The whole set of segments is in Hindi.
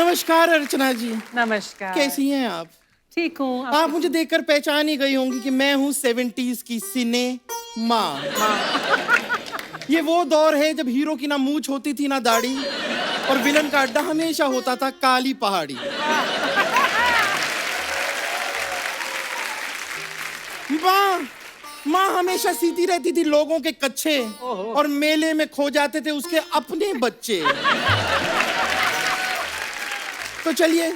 नमस्कार अर्चना जी। नमस्कार। कैसी हैं आप? ठीक हूँ। आप मुझे देखकर पहचान ही गई होंगी कि मैं हूँ 70s की सिने माँ। ये वो दौर है जब हीरो की ना मूंछ होती थी ना दाढ़ी और विलन का अड्डा हमेशा होता था काली पहाड़ी। माँ हमेशा सीती रहती थी लोगों के कच्चे और मेले में खो जाते थे उसके अपने बच्चे। तो चलिए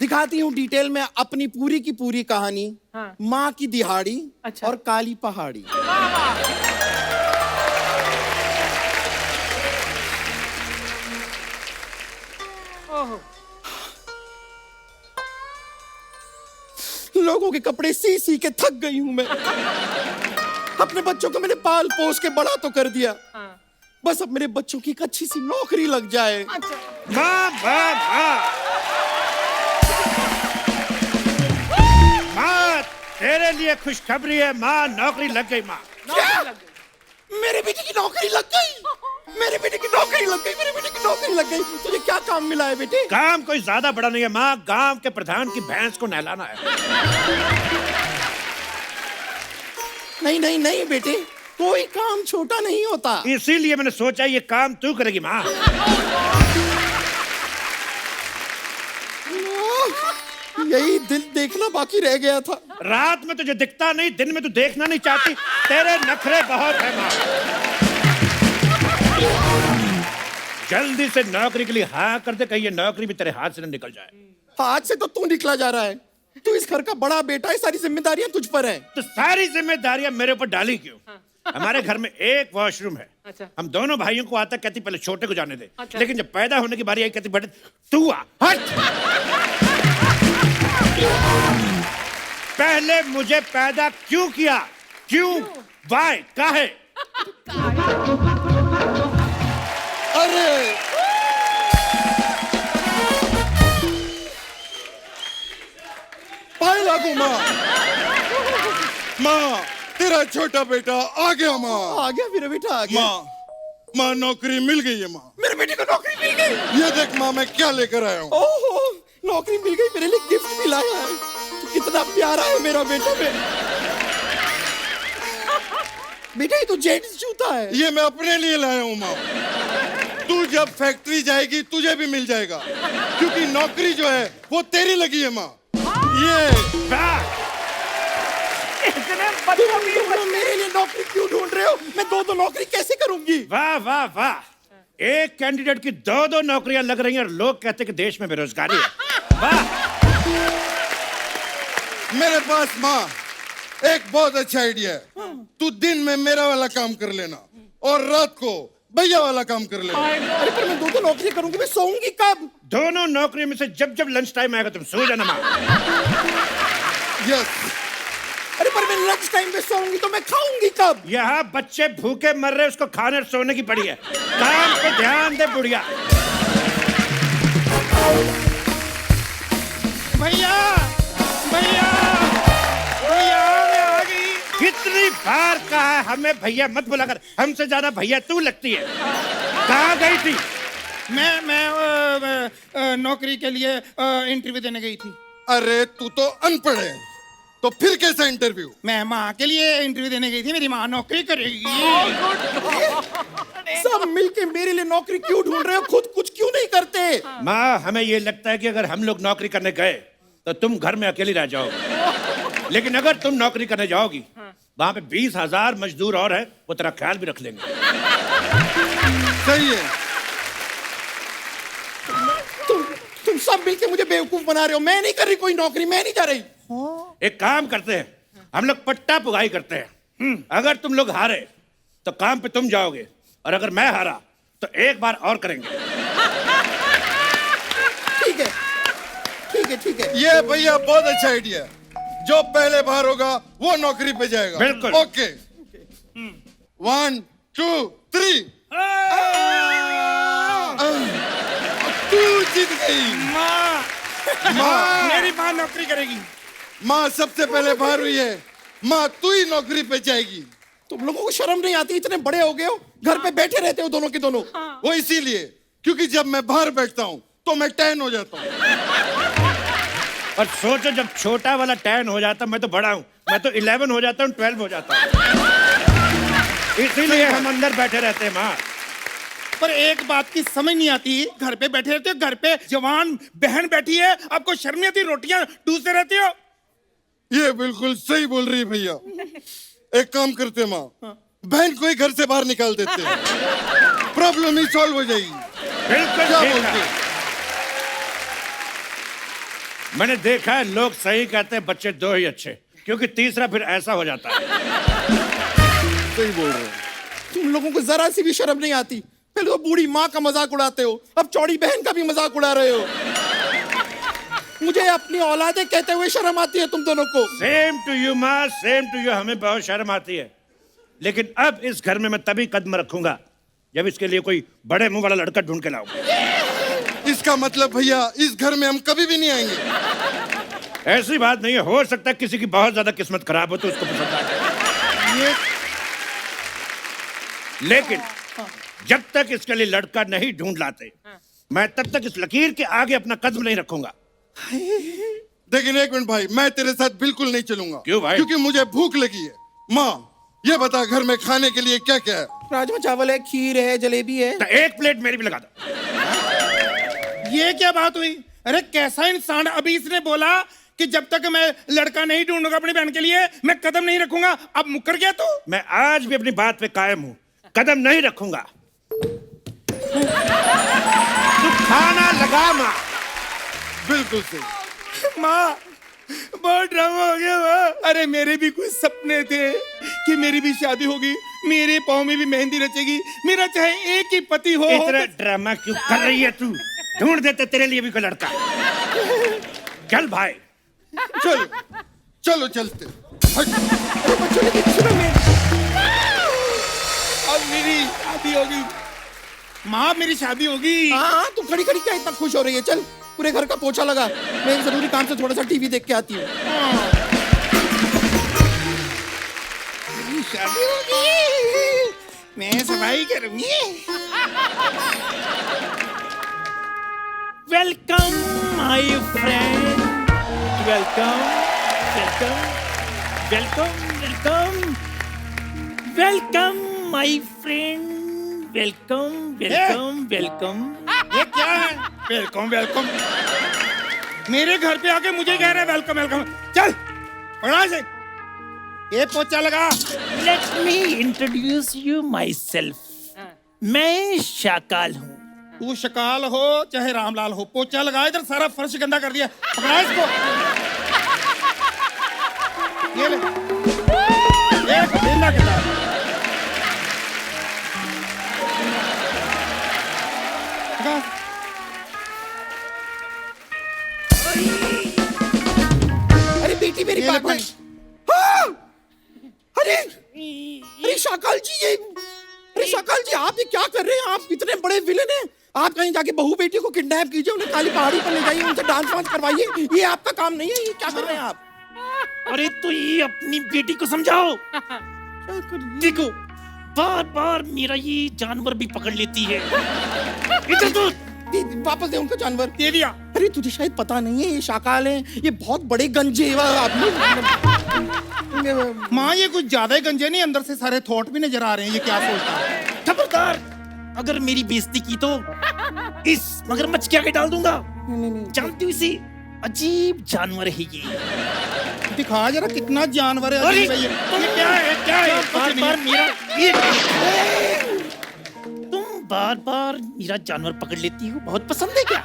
दिखाती हूँ डिटेल में अपनी पूरी की पूरी कहानी। हाँ। माँ की दिहाड़ी अच्छा। और काली पहाड़ी। ओहो। लोगों के कपड़े सी सी के थक गई हूं मैं। अपने बच्चों को मैंने पाल पोस के बड़ा तो कर दिया। हाँ। बस अब मेरे बच्चों की एक अच्छी सी नौकरी लग जाए। अच्छा। माँ माँ माँ माँ तेरे लिए खुशखबरी है माँ, नौकरी लग गई माँ। नौकरी लग गई। मेरे बेटे की नौकरी लग गई। मेरे बेटे की नौकरी लग गई। मेरे बेटे की नौकरी लग गई। तुझे क्या काम मिला है बेटे? काम कोई ज्यादा बड़ा नहीं है माँ, गांव के प्रधान की भैंस को नहलाना है। नहीं नहीं नहीं बेटे, कोई काम छोटा नहीं होता। इसीलिए मैंने सोचा ये काम तू करेगी माँ। यही दिल देखना बाकी रह गया था। रात में तुझे दिखता नहीं, दिन में तू देखना नहीं चाहती। तेरे नखरे बहुत है माँ। जल्दी से नौकरी के लिए हाँ कर दे, कहीं ये नौकरी भी तेरे हाथ से न निकल जाए। हाथ से तो तू निकला जा रहा है। तू इस घर का बड़ा बेटा है, सारी जिम्मेदारियां तुझ पर हैं। तो सारी जिम्मेदारियां मेरे ऊपर डाली क्यों? हमारे घर में एक वॉशरूम है। अच्छा। हम दोनों भाइयों को आता कहती पहले छोटे को जाने दे। अच्छा। लेकिन जब पैदा होने की बारी आई कहती बेटे तू आ, हट। पहले मुझे पैदा क्यों किया? क्यों? वाई? काहे? अरे पाए लागू माँ। माँ तेरा छोटा बेटा आ गया माँ। आ गया मेरा बेटा, आ गया। माँ नौकरी मिल गई है माँ। मेरे बेटे को नौकरी मिल गई। ये देख माँ मैं क्या लेकर आया हूँ। ओहो, नौकरी मिल गई, मेरे लिए गिफ्ट भी लाया है। तू कितना प्यारा है मेरा बेटा। बेटा ये तो जेंट्स जूता है। ये मैं अपने लिए लाया हूँ माँ। तू जब फैक्ट्री जाएगी तुझे भी मिल जाएगा, क्योंकि नौकरी जो है वो तेरी लगी है माँ। ये वाह! तुम मेरे लिए नौकरी क्यों ढूंढ रहे हो? मैं दो नौकरी कैसे करूंगी? वाह वाह वाह! एक कैंडिडेट की दो नौकरियां लग रही हैं और लोग कहते हैं कि देश में बेरोजगारी है। वाह! मेरे पास माँ एक बहुत अच्छा आइडिया है। तू दिन में मेरा वाला काम कर लेना और रात को भैया वाला काम कर लेना। अरे पर मैं दो नौकरी करूंगी, मैं सोऊंगी कब? दोनों नौकरियों में से जब जब लंच टाइम आएगा तुम सो जाना माँ। यस। अरे पर मैं लंच टाइम पे सोऊंगी तो मैं खाऊंगी कब? यहाँ बच्चे भूखे मर रहे, उसको खाने और सोने की पड़ी है। काम पे ध्यान दे बुढ़िया। भैया भैया भैया मैं आ गई। कितनी बार कहा है हमें भैया मत बुलाकर, हमसे ज्यादा भैया तू लगती है। कहाँ गई थी? मैं नौकरी के लिए इंटरव्यू देने गई थी। अरे तू तो अनपढ़ है, तो फिर कैसा इंटरव्यू? मैं माँ के लिए इंटरव्यू देने गई थी, मेरी माँ नौकरी करेगी। सब मिलके मेरे लिए नौकरी क्यों ढूंढ रहे हो? खुद कुछ क्यों नहीं करते? माँ हमें ये लगता है कि अगर हम लोग नौकरी करने गए तो तुम घर में अकेली रह जाओगी, लेकिन अगर तुम नौकरी करने जाओगी वहां पे 20,000 मजदूर और है, वो तेरा ख्याल भी रख लेंगे। सही है। तुम सब मिलके मुझे बेवकूफ बना रहे हो। मैं नहीं कर रही कोई नौकरी, मैं नहीं जा रही। एक काम करते हैं, हम लोग पट्टा पुगाई करते हैं। अगर तुम लोग हारे तो काम पे तुम जाओगे, और अगर मैं हारा तो एक बार और करेंगे। ठीक है ठीक है ठीक है। ये भैया बहुत अच्छा आइडिया है। जो पहले बाहर होगा वो नौकरी पे जाएगा। बिल्कुल। ओके 1 2 3। तू जीत गई। माँ मेरी माँ नौकरी करेगी। माँ सबसे पहले बाहर हुई है। माँ तू ही नौकरी पे जाएगी। तुम लोगों को शर्म नहीं आती? इतने बड़े हो गए हो, घर पे बैठे रहते हो दोनों के दोनों। वो इसीलिए क्योंकि जब मैं बाहर बैठता हूँ तो मैं 10 हो जाता हूँ। और सोचो जब छोटा वाला 10 हो जाता, मैं तो बड़ा हूँ, मैं तो 11 हो जाता हूँ, 12 हो जाता हूँ। इसीलिए हम अंदर बैठे रहते हैं माँ। पर एक बात की समझ नहीं आती, घर पे बैठे रहते हो, घर पे जवान बहन बैठी है, आपको शर्म नहीं आती, रोटियां टूसते रहते हो। ये बिल्कुल सही बोल रही है भैया। एक काम करते हैं माँ, बहन को ही घर से बाहर निकाल देते हैं, प्रॉब्लम ही सॉल्व हो जाएगी। बिल्कुल क्या ठीक बोलते है। हैं? मैंने देखा है लोग सही कहते हैं, बच्चे 2 ही अच्छे, क्योंकि तीसरा फिर ऐसा हो जाता है। सही बोल रहे हो। तुम लोगों को जरा सी भी शर्म नहीं आती। पहले तो बूढ़ी माँ का मजाक उड़ाते हो, अब चौड़ी बहन का भी मजाक उड़ा रहे हो। मुझे अपनी औलादे कहते हुए शर्म आती है तुम दोनों को। सेम टू यू माँ, सेम टू यू। हमें बहुत शर्म आती है, लेकिन अब इस घर में मैं तभी कदम रखूंगा जब इसके लिए कोई बड़े मुंह वाला लड़का ढूंढ के लाऊंगा। इसका मतलब भैया इस घर में हम कभी भी नहीं आएंगे। ऐसी बात नहीं है, हो सकता है किसी की बहुत ज्यादा किस्मत खराब हो तो उसको पसंद आ जाए। ये लेकिन जब तक इसके लिए लड़का नहीं ढूंढ लाते, मैं तब तक इस लकीर के आगे अपना कदम नहीं रखूंगा। लेकिन एक मिनट भाई, मैं तेरे साथ बिल्कुल नहीं चलूंगा। क्यों भाई? क्योंकि मुझे भूख लगी है। माँ ये बता घर में खाने के लिए क्या क्या है? राजमा चावल है, खीर है, जलेबी है। तो एक प्लेट मेरी भी लगा दो। ये क्या बात हुई? अरे कैसा इंसान, अभी इसने बोला कि जब तक मैं लड़का नहीं ढूंढूंगा अपनी बहन के लिए मैं कदम नहीं रखूंगा, अब मुकर गया तू। मैं आज भी अपनी बात पे कायम हूं, कदम नहीं रखूंगा। तू खाना लगा माँ। बिल्कुल सही। माँ बहुत ड्रामा हो गया माँ। अरे मेरे भी कुछ सपने थे कि मेरी भी शादी होगी, मेरे पाँव में भी मेहंदी रचेगी, मेरा चाहे एक ही पति हो। इतना ड्रामा क्यों कर रही है तू? ढूंढ देते तेरे लिए भी कोई लड़का। चल भाई। चलो चलो चलते। हट। अरे बच्चों लेकिन सुनो अब मेरी शादी होगी माँ, मेरी शादी होगी। हाँ, तुम खड़ी खड़ी क्या इतना खुश हो रही है? चल पूरे घर का पोछा लगा, मैं एक जरूरी काम से थोड़ा सा टीवी देख के आती हूँ। मेरी शादी होगी, मैं सफाई करूंगी। Welcome my friend, welcome welcome welcome welcome welcome my friend, welcome welcome welcome. ये क्या है? Welcome welcome. मेरे घर पे आके मुझे कह रहा है वेलकम वेलकम। चल पकड़ा से, ये पोछा लगा। Let me introduce you my self. मैं शाकाल हूँ। तू शकाल हो चाहे रामलाल हो, पोछा लगा, इधर सारा फर्श गंदा कर दिया। पकड़ा इसको। ये ले, एक गंदा कर दिया। पकड़ा। अरे बेटी मेरी ये ले बात भाई। मान। हाँ! अरे अरे शाकाल जी, ये अरे शाकाल जी आप ये क्या कर रहे हैं? आप इतने बड़े विलेन हैं। आप कहीं जाके बहू बेटी को किडनैप कीजिए, उन्हें काली पहाड़ी पर ले जाइए, उनसे डांस वांस करवाइए। ये आपका काम नहीं है। ये क्या कर रहे हैं आप? अरे तो ये अपनी बेटी को समझाओ। देखो बार बार मेरा ये जानवर भी पकड़ लेती है। इधर तो वापस दे उनका जानवर। दे दिया। अरे तुझे शायद पता नहीं है, ये शाकाल हैं, ये बहुत बड़े गंजे आप लोग। माँ ये कुछ ज्यादा ही गंजे नहीं, अंदर से सारे थॉट भी नजर आ रहे हैं। ये क्या सोचता है? खबरदार, अगर मेरी बेइज्जती की तो इस मगरमच्छ के आगे डाल दूंगा। जानती हूँ इसे, अजीब जानवर है ये। दिखा जरा कितना जानवर है। अरे अजीब है ये। तुम क्या है, क्या है? बार बार मेरा तुम बार बार मेरा जानवर पकड़ लेती हो, बहुत पसंद है क्या?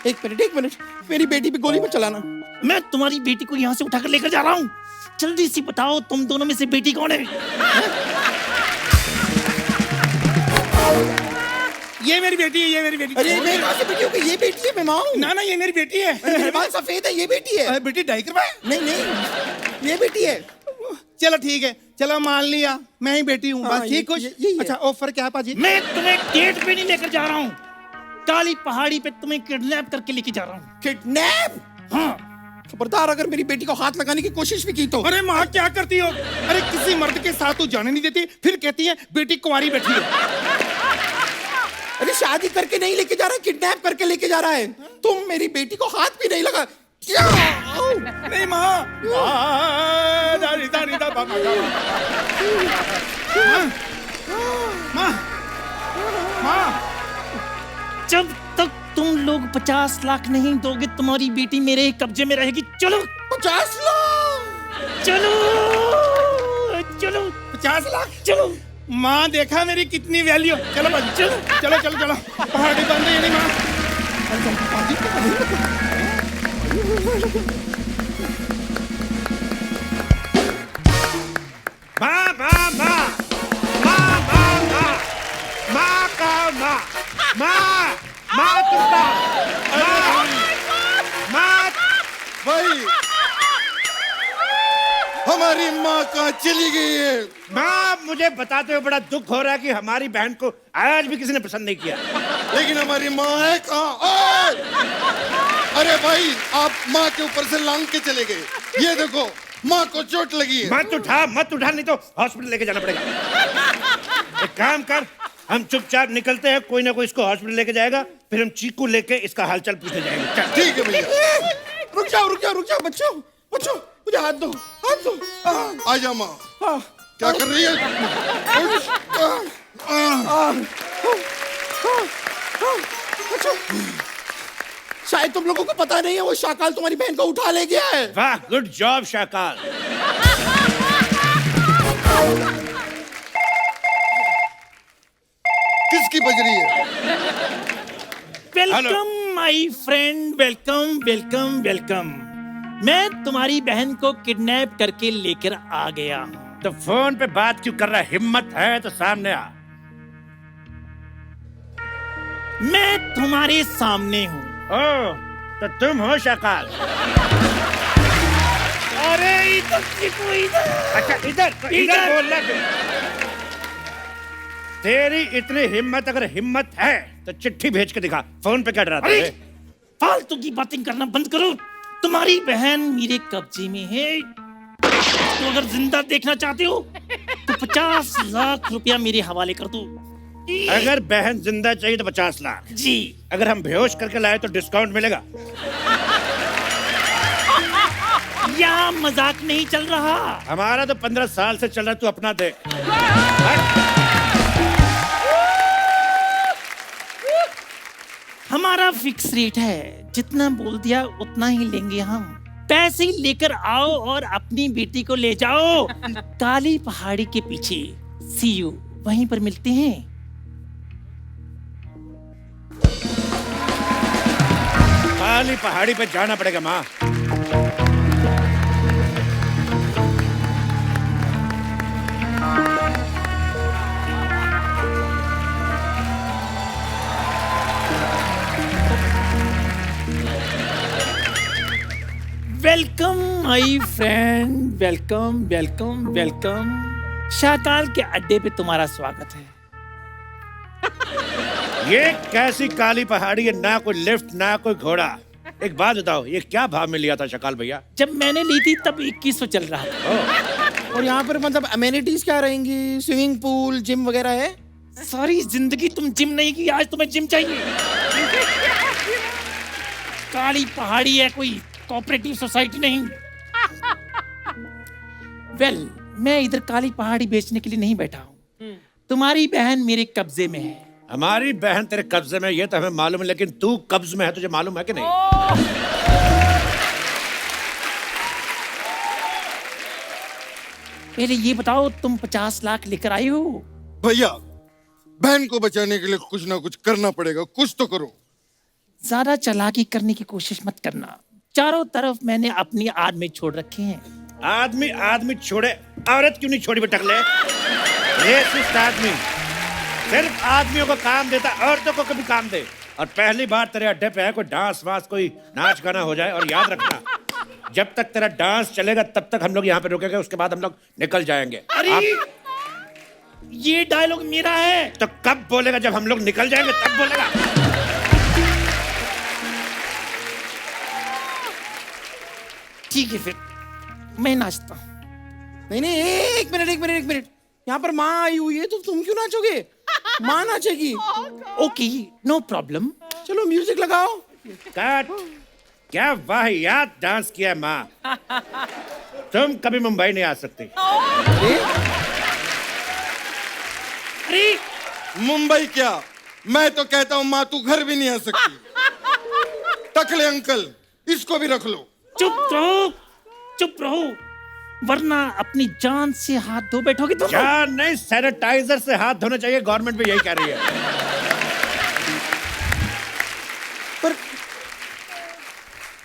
एक मिनट, मेरी बेटी पे गोली मत चलाना। मैं तुम्हारी बेटी को यहाँ से उठाकर लेकर जा रहा हूँ। जल्दी से बताओ तुम दोनों में से बेटी कौन है? ये मेरी बेटी है, ये मेरी बेटी। अरे मैं कहाँ से बेटी हूँ? ये बेटी है, मैं माँ हूँ। ना ना ये मेरी बेटी है। मेरे बाल सफेद है, ये बेटी है। अरे बेटी डाई करवाए। नहीं ये बेटी है। चलो ठीक है, चलो मान लिया मैं ही बेटी हूँ। हाँ, बस ठीक कुछ। यही है। अच्छा ऑफर क्या है पाजी? मैं तुम्हें डेट पे नहीं लेकर जा रहा हूँ, काली पहाड़ी पे तुम्हें किडनैप करके लेके जा रहा हूँ। किडनैप? हाँ, खबरदार अगर मेरी बेटी को हाथ लगाने की कोशिश भी की तो। अरे माँ क्या करती हो? अरे किसी मर्द के साथ तू जाने नहीं देती, फिर कहती है बेटी कुंवारी बैठी है। अरे शादी करके नहीं लेके जा रहा, किडनैप करके लेके जा रहा है। तुम मेरी बेटी को हाथ भी नहीं लगा। नहीं माँ, माँ, माँ, जब तक तुम लोग 50 लाख नहीं दोगे तुम्हारी बेटी मेरे कब्जे में रहेगी। चलो 50 लाख। चलो चलो 50 लाख। चलो। माँ देखा मेरी कितनी वैल्यू। चलो बस, चलो चलो चलो चलो, पहाड़ी बंद है नहीं माँ। माँ माँ माँ माँ माँ माँ माँ का माँ माँ माँ तुमका माँ भाई हमारी माँ कहाँ चली गई है? माँ मुझे बताते हुए बड़ा दुख हो रहा है कि हमारी बहन को आज भी किसी ने पसंद नहीं किया। लेकिन हमारी माँ है कहाँ? ओए! अरे भाई आप माँ के ऊपर से लांग के चले गए। ये देखो माँ को चोट लगी है। मत उठा नहीं तो हॉस्पिटल लेके जाना पड़ेगा। एक काम कर, हम चुपचाप निकलते हैं, कोई ना कोई इसको हॉस्पिटल लेके जाएगा, फिर हम चीकू लेके इसका हालचाल पूछने जाएंगे। चल। ठीक है भैया। रुक जाओ बच्चों, मुझे हाथ दो। आ जा माँ। क्या कर रही है? शायद तुम लोगों को पता नहीं है, वो शाकाल तुम्हारी बहन को उठा ले गया है। वाह, गुड जॉब शाकाल। किसकी बज रही है? Welcome my friend, welcome welcome welcome. मैं तुम्हारी बहन को किडनैप करके लेकर आ गया हूँ। तो फोन पे बात क्यों कर रहा है? हिम्मत है तो सामने आ। मैं तुम्हारे सामने हूँ। ओ, तो तुम हो शाकाल? अरे इधर चिकू, इधर। अच्छा इधर बोलना क्यों? तेरी इतनी हिम्मत, अगर हिम्मत है तो चिट्ठी भेज के दिखा। फोन पे क्या डराता अरे है? फालतू की बातें करना बंद करो। तुम्हारी बहन मेरे कब्जे में है। तो अगर जिंदा देखना चाहते हो तो 50 लाख रुपया मेरे हवाले कर दो। अगर बहन जिंदा चाहिए तो 50 लाख जी। अगर हम बेहोश करके लाए तो डिस्काउंट मिलेगा। या मजाक नहीं चल रहा? हमारा तो 15 साल से चल रहा, तू अपना देख। हमारा फिक्स रेट है, जितना बोल दिया उतना ही लेंगे हम। पैसे लेकर आओ और अपनी बेटी को ले जाओ। काली पहाड़ी के पीछे सी यू, वहीं पर मिलते हैं। काली पहाड़ी पे जाना पड़ेगा माँ। Welcome my friend, welcome welcome welcome. शाकाल के अड्डे पे तुम्हारा स्वागत है। ये कैसी काली पहाड़ी है? ना कोई लिफ्ट ना कोई घोड़ा। एक बात बताओ, ये क्या भाव में लिया था शकाल भैया? जब मैंने ली थी तब 2100 चल रहा था। और यहाँ पर मतलब अमेनिटीज क्या रहेंगी? स्विमिंग पूल, जिम वगैरह है? सारी जिंदगी तुम जिम नहीं की, आज तुम्हें जिम चाहिए। काली पहाड़ी है, कोई कोऑपरेटिव सोसाइटी नहीं। वेल, मैं इधर काली पहाड़ी बेचने के लिए नहीं बैठा हूँ। तुम्हारी बहन मेरे कब्जे में है। हमारी बहन तेरे कब्जे में, ये तो हमें मालूम है, लेकिन तू कब्ज में है, तुझे मालूम है कि नहीं? पहले ये बताओ, तुम 50 लाख लेकर आई हो? भैया बहन को बचाने के लिए कुछ ना कुछ करना पड़ेगा, कुछ तो करो। ज्यादा चालाकी करने की कोशिश मत करना। चारों तरफ मैंने अपनी आदमी छोड़ रखे हैं। आदमी छोड़े, औरत क्यों नहीं छोड़ी बेटकले? रेसिस्ट आदमी सिर्फ आदमियों को काम देता, औरतों को कभी काम दे। और पहली बार तेरे अड्डे पे है कोई डांस वांस, कोई नाच गाना हो जाए। और याद रखना, जब तक तेरा डांस चलेगा तब तक हम लोग यहाँ पे रुकेंगे, उसके बाद हम लोग निकल जाएंगे। अरे ये डायलॉग मेरा है। तो कब बोलेगा? जब हम लोग निकल जाएंगे तब बोलेगा। ठीक है फिर मैं नाचता हूँ। नहीं नहीं, एक मिनट एक मिनट एक मिनट, यहाँ पर माँ आई हुई है तो तुम क्यों नाचोगे? माँ नाचेगी। Okay no problem. चलो म्यूजिक लगाओ। कट। क्या वाहियात डांस किया है माँ। तुम कभी मुंबई नहीं आ सकती। अरे मुंबई क्या, मैं तो कहता हूँ माँ तू घर भी नहीं आ सकती। टकले अंकल, इसको भी रख लो। चुप रहो वरना अपनी जान से हाथ धो बैठोगे तुम। क्या नहीं, सैनिटाइजर से हाथ धोने चाहिए, गवर्नमेंट भी यही कह रही है। पर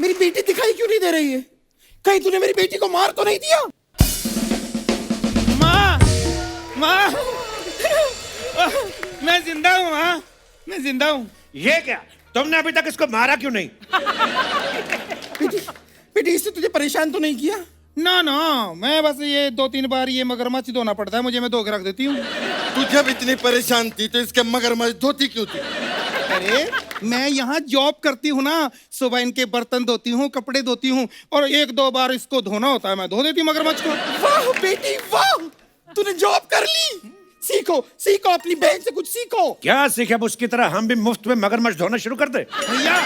मेरी बेटी दिखाई क्यों नहीं दे रही है? कहीं तूने मेरी बेटी को मार तो नहीं दिया? माँ, माँ, मैं जिंदा हूँ माँ, मैं जिंदा हूँ। ये क्या, तुमने अभी तक इसको मारा क्यों नहीं? बेटी बेटी, इससे तुझे परेशान तो नहीं किया? ना ना, मैं बस ये 2-3 बार ये मगरमच्छ धोना पड़ता है मुझे, मैं धो के रख देती हूँ। तू जब इतनी परेशान थी तो इसके मगरमच्छ धोती क्यों थी? अरे मैं यहाँ जॉब करती हूँ ना, सुबह इनके बर्तन धोती हूँ, कपड़े धोती हूँ, और 1-2 बार इसको धोना होता है, मैं धो देती हूँ मगरमच्छ को। वाह बेटी वाह, तूने जॉब कर ली। सीखो सीखो, अपनी बहन से कुछ सीखो। क्या सीखे? अब उसकी तरह हम भी मुफ्त में मगरमच्छ धोना शुरू कर दे। भैया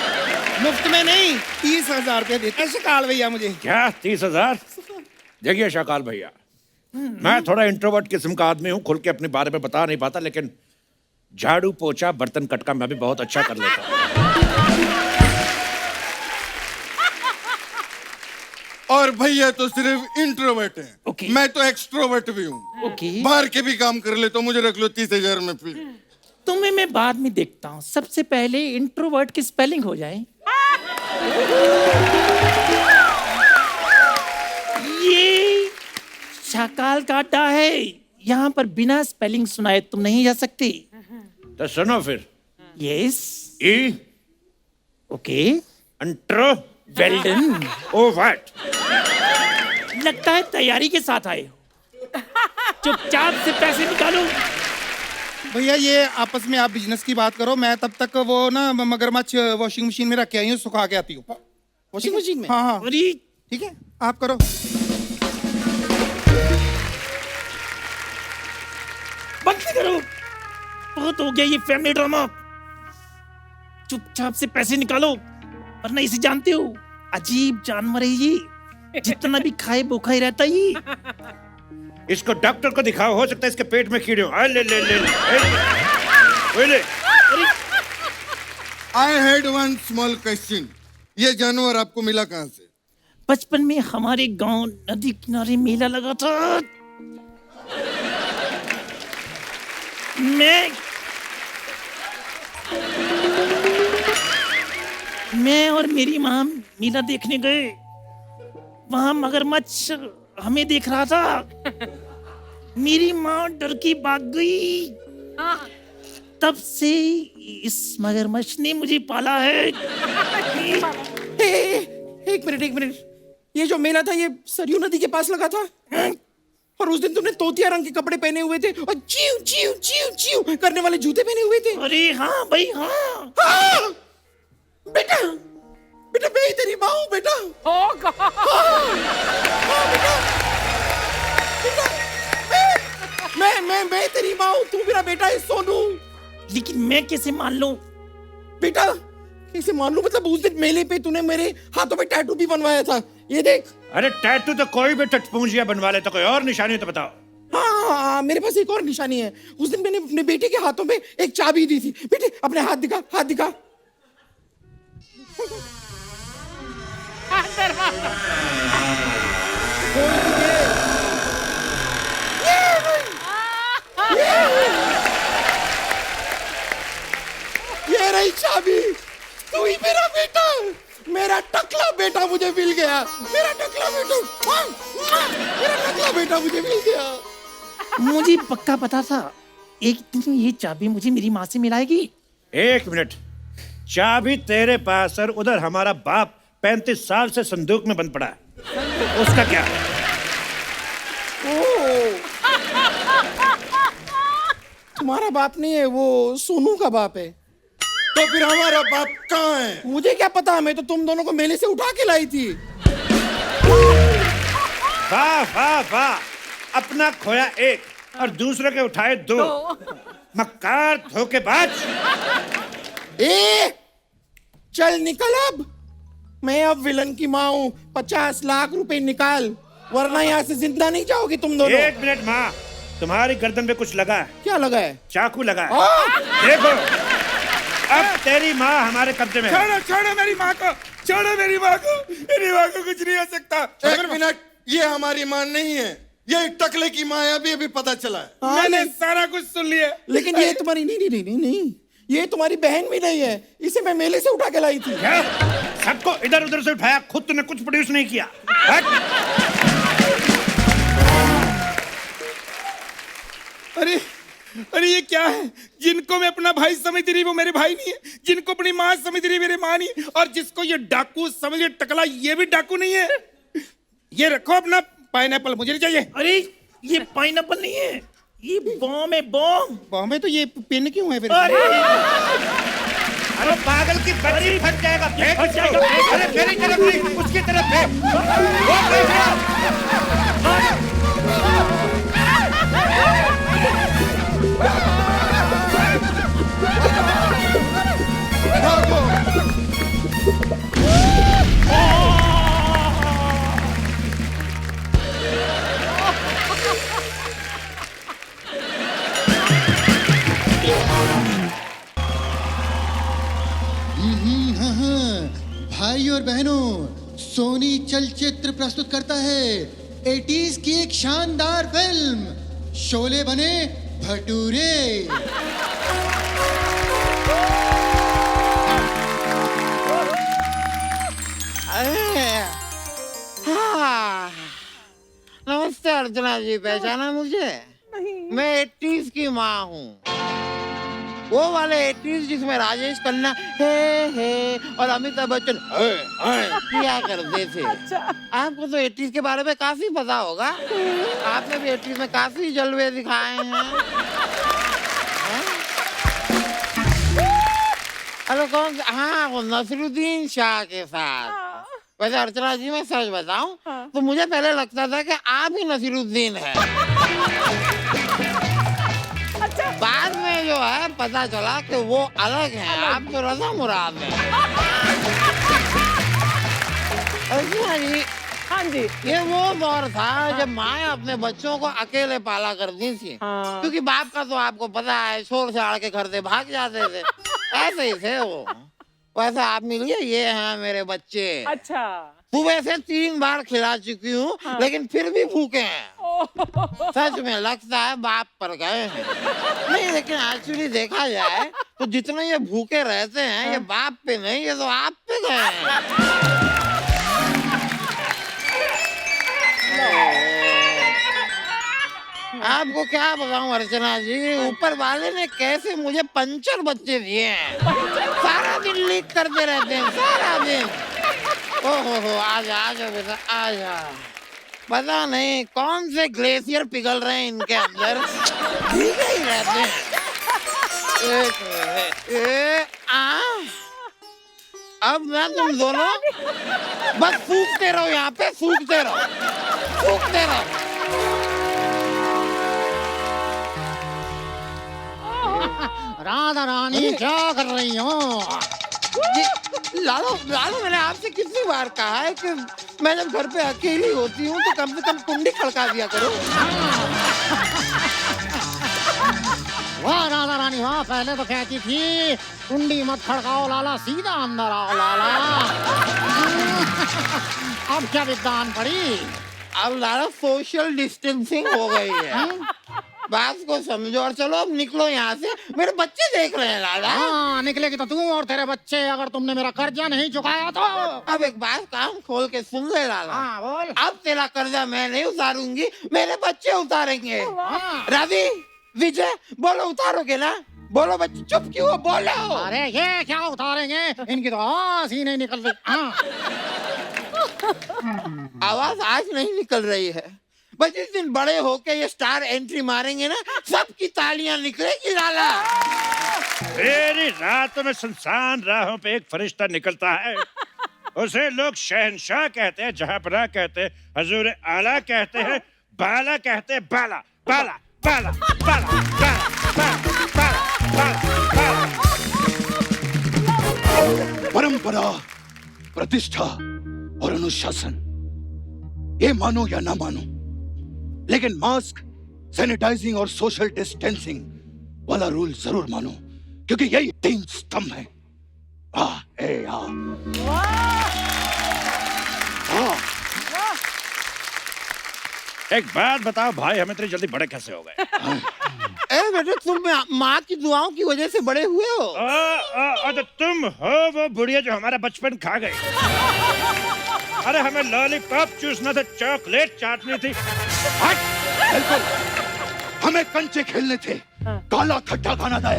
मुफ्त में नहीं, 30,000 रुपये देते हैं शकाल भैया मुझे। क्या 30,000? देखिए शकाल भैया, मैं थोड़ा इंट्रोवर्ट किस्म का आदमी हूँ, खुल के अपने बारे में बता नहीं पाता, लेकिन झाड़ू पोछा बर्तन कटका मैं भी बहुत अच्छा कर लेता हूँ। और भैया तो सिर्फ इंट्रोवर्ट है। ओके। मैं तो एक्सट्रोवर्ट भी हूँ। ओके बाहर के भी काम कर ले तो मुझे रख लो 30,000 में फिर। तुम्हें मैं बाद में देखता हूँ, सबसे पहले इंट्रोवर्ट की स्पेलिंग हो जाए। ये शकाल का अड्डा है, यहाँ पर बिना स्पेलिंग सुनाए तुम नहीं जा सकते। तो सुनो फिर, yes E okay intro well done. Oh what. लगता है तैयारी के साथ आए हो। चुपचाप से पैसे निकालो। भैया ये आपस में आप बिजनेस की बात करो, मैं तब तक वो ना मगरमच्छ वॉशिंग मशीन में रख के आई हूँ, सुखा के आती हूँ। वॉशिंग मशीन में? हाँ हाँ अरे ठीक है, आप करो। बंद करो, बहुत हो गया ये फैमिली ड्रामा। चुपचाप से पैसे निकालो, वरना इसे जानते हो अजीब जानवर है ये, जितना भी खाए भूखा ही रहता ही। इसको डॉक्टर को दिखाओ, हो सकता है इसके पेट में कीड़े हो। आ, ले ले ले ले ले। I had one small question, ये जानवर आपको मिला कहाँ से? बचपन में हमारे गांव नदी किनारे मेला लगा था, मैं और मेरी माँ मेला देखने गए। वहां मगरमच्छ हमें देख रहा था। मेरी माँ डर के भाग गई। तब से इस मगरमच्छ ने मुझे पाला है। एक मिनट, ये जो मेला था ये सरयू नदी के पास लगा था? और उस दिन तुमने तोतिया रंग के कपड़े पहने हुए थे और चीव चीव चीव चीव करने वाले जूते पहने हुए थे। अरे हाँ भाई हाँ। हाँ! बेटा बेटा, मैं ही तेरी माँ हूँ बेटा। Oh God! हाँ, बेटा मैं तेरी माँ हूँ, तू मेरा बेटा है सोनू। लेकिन मैं कैसे मान लूं? बेटा कैसे मान लूं? मतलब उस दिन मेले पे तूने मेरे हाथों पे टैटू भी बनवाया था, ये देख। अरे टैटू तो कोई भी टटपूंजिया बनवा ले, तो कोई और निशानी तो बताओ। हाँ, मेरे पास एक और निशानी है। उस दिन मैंने अपने बेटे के हाथों में एक चाबी दी थी। बेटे अपने हाथ दिखा, हाथ दिखा। ये रही चाबी। तू ही मेरा बेटा, मेरा टकला बेटा मुझे मिल गया। मेरा टकला बेटा, मेरा टकला बेटा मुझे मिल गया। मुझे पक्का पता था एक दिन ये चाबी मुझे मेरी माँ से मिलाएगी। एक मिनट, चाबी तेरे पास और उधर हमारा बाप 35 साल से संदूक में बंद पड़ा है, उसका क्या? तुम्हारा बाप नहीं है, वो सोनू का बाप है। तो फिर हमारा बाप कहाँ है? मुझे क्या पता, मैं तो तुम दोनों को मेले से उठा के लाई थी। वाह वाह वाह, अपना खोया एक और दूसरे के उठाए दो। मक्कार धोखेबाज। ए चल निकल अब, मैं अब विलन की माँ हूँ। 50 लाख रुपए निकाल, वरना यहाँ से जिंदा नहीं जाओगी तुम दोनों। 1 मिनट माँ, तुम्हारी गर्दन पे कुछ लगा है। क्या लगा है? चाकू लगा है। देखो, अब तेरी माँ हमारे कब्जे में है। छोड़ो छोड़ो मेरी माँ को, छोड़ो मेरी माँ को, मेरी माँ को कुछ नहीं हो सकता। 1 मिनट, ये हमारी माँ नहीं है, ये टकले की माँ है। अभी अभी पता चला है। मैंने सारा कुछ सुन लिया। लेकिन ये तुम्हारी नहीं, ये तुम्हारी बहन भी नहीं है। इसे मैं मेले से उठा के लाई थी। क्या? सबको इधर उधर से उठाया, खुद तूने कुछ प्रोड्यूस नहीं किया। हट। अरे अरे ये क्या है? जिनको मैं अपना भाई समझती रही वो मेरे भाई नहीं है, जिनको अपनी माँ समझती रही मेरी माँ नहीं है, और जिसको ये डाकू समझे टकला ये भी डाकू नहीं है। ये रखो अपना पाइनएप्पल, मुझे नहीं चाहिए। अरे ये पाइनएप्पल नहीं है, ये बॉम है, बॉम। बॉम्बे तो ये पिन क्यों है फिर? अरे पागल की बच्ची, फट जाएगा। फेंक फट उसको। जाएगा। अरे मेरी तरफ नहीं, उसकी तरफ फेंक। वो फेंक। भागो। भाई और बहनों, सोनी चलचित्र प्रस्तुत करता है 80s की एक शानदार फिल्म, शोले बने भटूरे। नमस्ते अर्चना जी, पहचाना मुझे? मैं 80s की माँ हूँ, वो वाले 80s जिसमें राजेश खन्ना हे और अमिताभ बच्चन किया करते थे। आपको तो 80s के बारे में काफी पता होगा, आपने भी 80s में काफी जलवे दिखाए हैं। अरे कौन? हाँ, वो नसरुद्दीन शाह के साथ। वैसे अर्चना जी मैं सच बताऊं तो मुझे पहले लगता था कि आप ही नसीरुद्दीन है। बाद में जो है पता चला कि वो अलग है, आप तो रज़ा मुराद हैं। अर्चना जी, हाँ जी। ये वो दौर था जब माँ अपने बच्चों को अकेले पाला करती थी। हाँ। क्योंकि बाप का तो आपको पता है, शोर शरार के घर से भाग जाते थे। ऐसे ही थे वो। वैसे आप मिलिए, ये हैं मेरे बच्चे। अच्छा। सुबह से 3 बार खिला चुकी हूँ, हाँ। लेकिन फिर भी भूखे हैं। सच में लगता है बाप पर गए हैं। नहीं, लेकिन एक्चुअली देखा जाए तो जितने ये भूखे रहते हैं, ये बाप पे नहीं, ये तो आप पे गए हैं। आपको क्या बताऊं अर्चना जी, ऊपर वाले ने कैसे मुझे पंचर बच्चे दिए हैं। सारा दिन लीक करते रहते हैं, सारा दिन। ओहो, आजा आजा बेटा आजा। पता नहीं कौन से ग्लेशियर पिघल रहे हैं इनके अंदर, भीगे ही रहते हैं। अब मैं तुम दोनों बस सूखते रहो, यहाँ पे सूखते रहो, सूखते रहो। राधा रानी क्या कर रही हो? लालो लालो, मैंने आपसे कितनी बार कहा है कि मैं जब घर पे अकेली होती हूँ तो कम से कम कुंडी खड़का दिया करो। वाह राधा रानी वाह, पहले तो कहती थी कुंडी मत खड़काओ लाला, सीधा अंदर आओ लाला। अब क्या विद्वान पड़ी? अब लाला सोशल डिस्टेंसिंग हो गई है। बात को समझो और चलो अब निकलो यहाँ से, मेरे बच्चे देख रहे हैं लाला। हाँ, निकलेगी तो तू और तेरे बच्चे, अगर तुमने मेरा कर्जा नहीं चुकाया तो। अब एक बात कान खोल के सुन ले लाला। हाँ बोल। अब तेरा कर्जा मैं नहीं उतारूंगी, मेरे बच्चे उतारेंगे। हाँ। रवि, विजय, बोलो उतारोगे ना? बोलो बच्चे, चुप क्यों हो, बोलो। अरे ये क्या उतारेंगे, इनकी तो आवाज ही नहीं निकल रही। हाँ। आवाज आज नहीं निकल रही है, बस जिस दिन बड़े होके ये स्टार एंट्री मारेंगे ना, सबकी तालियां निकलेगी लाला। मेरी रातों में सुनसान राहों पे एक फरिश्ता निकलता है उसे लोग शहनशाह कहते हैं, जहांपनाह कहते हैं, हजूर आला कहते हैं, बाला कहते हैं, बाला बाला बाला बाला बाला बाला बाला। परंपरा, प्रतिष्ठा और अनुशासन, ये मानो या ना मानो, लेकिन मास्क, सैनिटाइजिंग और सोशल डिस्टेंसिंग वाला रूल जरूर मानो, क्योंकि यही 3 स्तंभ है। एक बात बताओ भाई, हमें इतनी जल्दी बड़े कैसे हो गए? ए बेटे, तुम माँ की दुआओं की वजह से बड़े हुए हो। तो तुम हो वो बुढ़िया जो हमारा बचपन खा गई। अरे हमें लॉलीपॉप चूसना था, चॉकलेट चाटनी थी। हट! बिल्कुल, हमें कंचे खेलने थे, काला खट्टा खाना था।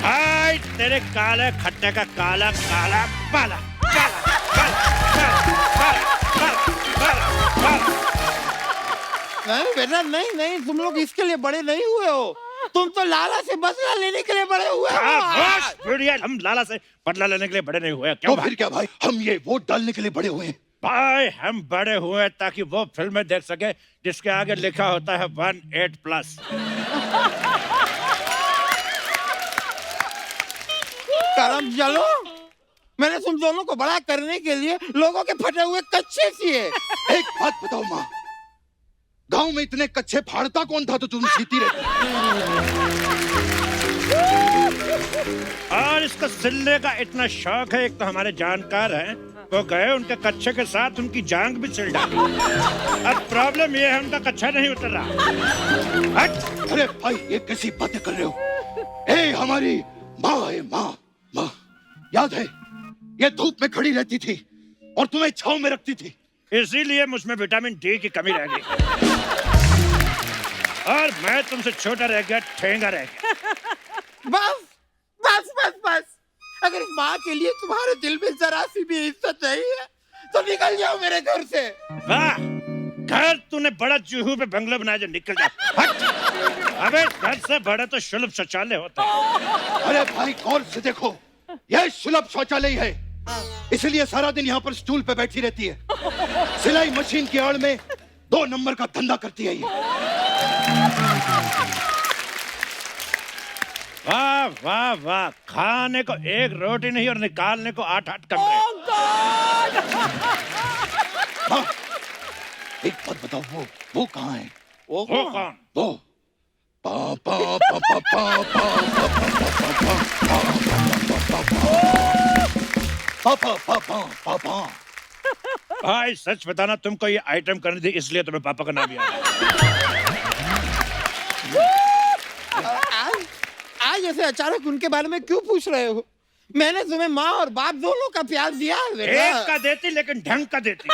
भाई तेरे काले खट्टे का काला काला काला काला काला नहीं बेटा, नहीं, तुम लोग इसके लिए बड़े नहीं हुए हो। तुम तो लाला से बदला लेने के लिए बड़े हुए हो। बुढ़िया, हम लाला से बदला लेने के लिए बड़े नहीं हुए। तो फिर क्या भाई, हम ये वोट डालने के लिए बड़े हुए हैं। भाई हम बड़े हुए ताकि वो फिल्में देख सके जिसके आगे लिखा होता है 18+। करम चलो, मैंने तुम दोनों को बड़ा करने के लिए लोगों के फटे हुए कच्चे सिए। एक बात बताओ माँ, गांव में इतने कच्चे फाड़ता कौन था तो तुम सीती रहती? और इसको सिलने का इतना शौक है, एक तो हमारे जानकार हैं, वो गए उनके कच्चे के साथ उनकी जांग भी सिल डाली। अब प्रॉब्लम ये है उनका कच्चा नहीं उतर रहा। हट! अरे भाई, ये कैसी बातें कर रहे हो? ए, हमारी माँ है, माँ। याद है, ये धूप में खड़ी रहती थी और तुम्हें छांव में रखती थी। इसीलिए मुझमें विटामिन डी की कमी रह गई और मैं तुमसे छोटा रह गया, ठेंगा रह गया। बस बस बस बस, अगर इस माँ के लिए तुम्हारे दिल में जरा सी भी इज्जत नहीं है तो निकल जाओ मेरे घर से। वाह, घर तूने बड़ा जूहू पे बंगला बनाया जो निकल जा। हट! अबे घर से बड़ा तो सुलभ शौचालय होता है। अरे भाई, गौर से देखो, यह सुलभ शौचालय है, इसलिए सारा दिन यहाँ पर स्टूल पे बैठी रहती है। सिलाई मशीन की आड़ में 2 नंबर का धंधा करती है ये। वाह वाह वाह, खाने को 1 रोटी नहीं और निकालने को 8-8 कमरे। हाँ, एक बात बताओ, वो कहाँ है? वो कौन? वो पा पा पा पा पा पा पा पा पा। भाई सच बताना, तुमको ये आइटम करनी थी इसलिए तुम्हें पापा का नाम याद है। आज ऐसे अचानक उनके बारे में क्यों पूछ रहे हो? मैंने तुम्हें माँ और बाप दोनों का प्यार दिया है बेटा। एक का देती लेकिन ढंग का देती।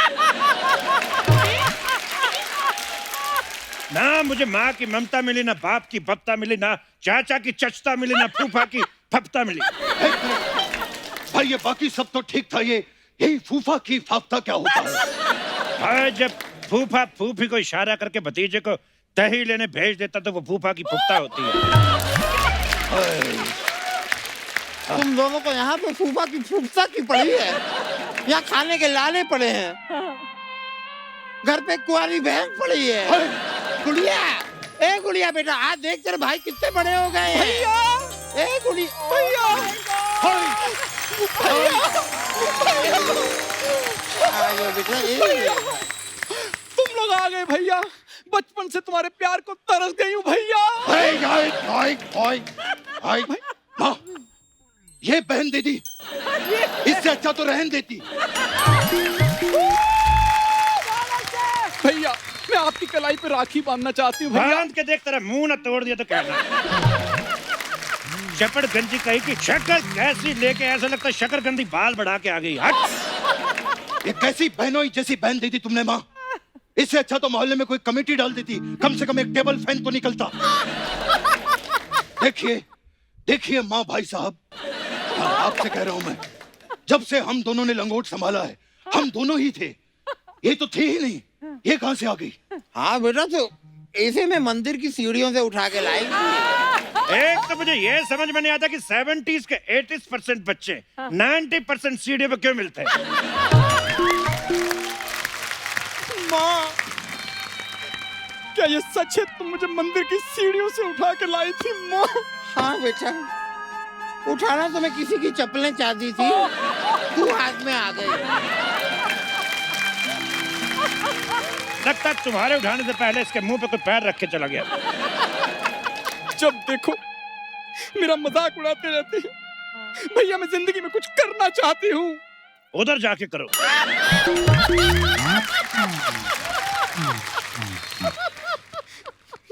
ना मुझे माँ की ममता मिली, ना बाप की बपता मिली, ना चाचा की चचता मिली, ना फूफा की फपता मिली। भाई ये बाकी सब तो ठीक था, यही फूफा की फाफ्ता क्या होता है? भाई जब फूफा फूफी को इशारा करके भतीजे को दही लेने भेज देता तो वो फूफा की फुफ्ता होती है। तुम दोनों को यहाँ पे फूफा की फुफ्ता की पड़ी है, यहाँ खाने के लाले पड़े हैं, घर पे कुंवारी बहन पड़ी है। गुड़िया, ए गुड़िया बेटा, आज देख तेरे भाई कितने बड़े हो गए हैं। भैया, ए गुड़िया, भैया, भैया, तुम लोग आ गए भैया, बचपन से तुम्हारे प्यार को तरस गई हूँ भैया। माँ, ये बहन दीदी, इससे अच्छा तो रहन देती। भैया, मैं आपकी कलाई पे राखी बांधना चाहती हूँ भैया। बांध के देख, तेरा मुंह ना तोड़ दिया तो कहना। चपड़ गंजी कही की शक्ल कैसी लेके ऐसा लगता है शकरकंदी बाल बढ़ा के आ गई। हट! ये कैसी बहनोई जैसी बहन दी थी तुमने माँ। इससे अच्छा तो मोहल्ले में कोई कमेटी डाल देती, कम से कम एक टेबल फैन तो निकलता। देखिए देखिए माँ भाई साहब, आपसे कह रहा हूं मैं, जब से हम दोनों ने लंगोट संभाला है, हम दोनों ही थे, ये तो थी ही नहीं, ये कहां से आ गई? हाँ बेटा, तो इसे मैं मंदिर की सीढ़ियों से उठा के लाई थी। एक तो मुझे ये समझ में नहीं आता कि 70s के 80% बच्चे 90% सीढ़ी पे क्यों मिलते हैं। माँ, क्या ये सच है? तुम मुझे मंदिर की सीढ़ियों से उठा के लाई थी माँ? हाँ बेटा, उठाना तो मैं किसी की चप्पलें चाहती थी, तू हाथ में आ गई। लगता है तुम्हारे उठाने से पहले इसके मुंह पे कोई पैर रख के चला गया। जब देखो मेरा मजाक उड़ाते रहते हैं। भैया, मैं जिंदगी में कुछ करना चाहती हूँ। उधर जाके करो।